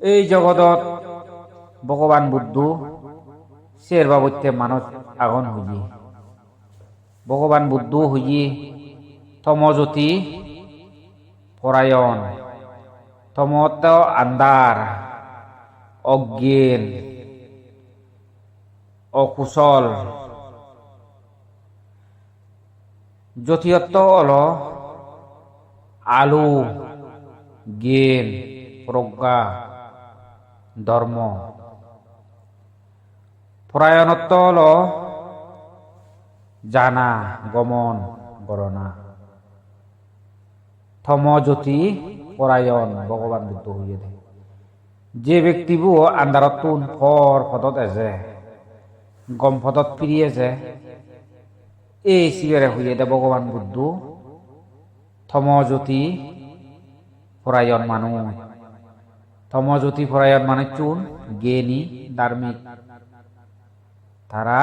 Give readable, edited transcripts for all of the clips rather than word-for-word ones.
এই জগতত ভগবান বুদ্ধ শের বাবত্যে মানুষ আগন হইয়ে ভগবান বুদ্ধ হইয়ে তমজ্যোতি পরায়ণ তমত আন্দার অজ্ঞান অকুশল জ্যোতিয়ত্ব হল আলু জ্ঞান প্রজ্ঞা ধর্ম পরায়ণত্ব হল জানা গমন গণনা থমজ্যোতি পরায়ণ ভগবান বুদ্ধ হইয়ে দেয় যে ব্যক্তিবু আন্ধারতুন ফর পদত এসে গম পদত ফিরিয়েছে এই শিবেরে হইয়ে দেয় ভগবান বুদ্ধ থমজ্যোতি পরায়ণ মানুষ থমজ্যোতি পরায়ণ মানে চুন জ্ঞানী ধার্মিক তারা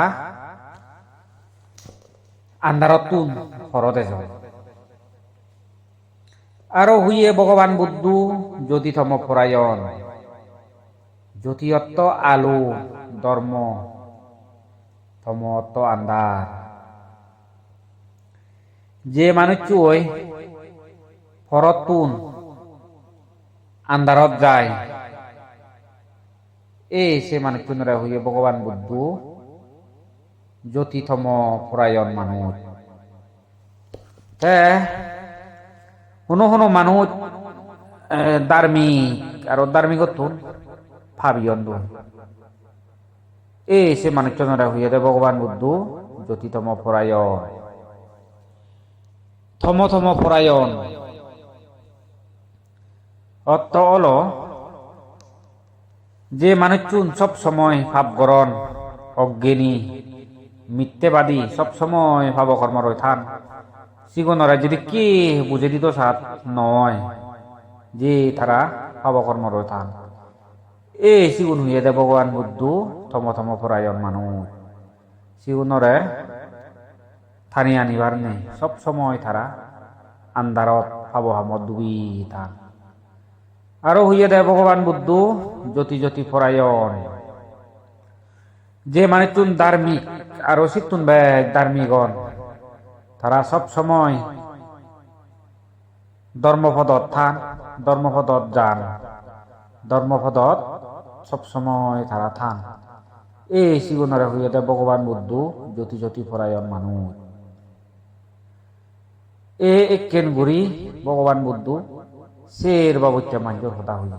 আন্ধারতুন ফরতে যায় আরো হইয়ে ভগবান বুদ্ধ জ্যোতিথম পরায়ণ জ্যোতিয়ত্ব আলো ধর্ম তমত্ব আন্ধার যে মানুষ চুই ফরতুন আন্ধারত যায় এই সে মানুষ চুনরা হইয়ে ভগবান বুদ্ধ জ্যোতিথম পরায়ণ মানুষ শুনো শুনো মানুষ ধার্মিক আর ধার্মিকত্ব ভাবিয়ন এই সে মানুষ চন্দ্রা হইয়া দে ভগবান বুদ্ধ জ্যোতিতম পরায়ণ থম পরায়ণ অর্থ হল যে মানুষ চুন সব সময় ভাব গরণ অজ্ঞানী মিথ্যেবাদী সব সময় ভাবকর্ম রয়ে থান সিগনরা যদি কে বুঝে দিত সাত নয় যে তারা ভাবকর্ম রয়ে থান এই সিগুন হইয়ে দে ভগবান বুদ্ধ থম পরায়ণ মানুষ সিগুনরে থানি আনিবার নেই সব সময় তারা আন্ধারত ভাবহামত ডুবি থান আরো হইয়ে দেয় ভগবান বুদ্ধ জ্যোতি পরায়ণ যে মানে তুন ধার্মিক আর অসিতুন ব্যাগ ধার্মিকগণ তারা সব সময় ধর্মপদত থান ধর্মপদত যান ধর্মপদত সব সময় তারা থান এই সিগুণরে হইয়ে দেয় ভগবান বুদ্ধ জ্যোতি পরায়ণ মানুষ একেন গুড়ি ভগবান বুদ্ধ শের বাবুত্যা মাঞ্জর হতা হইল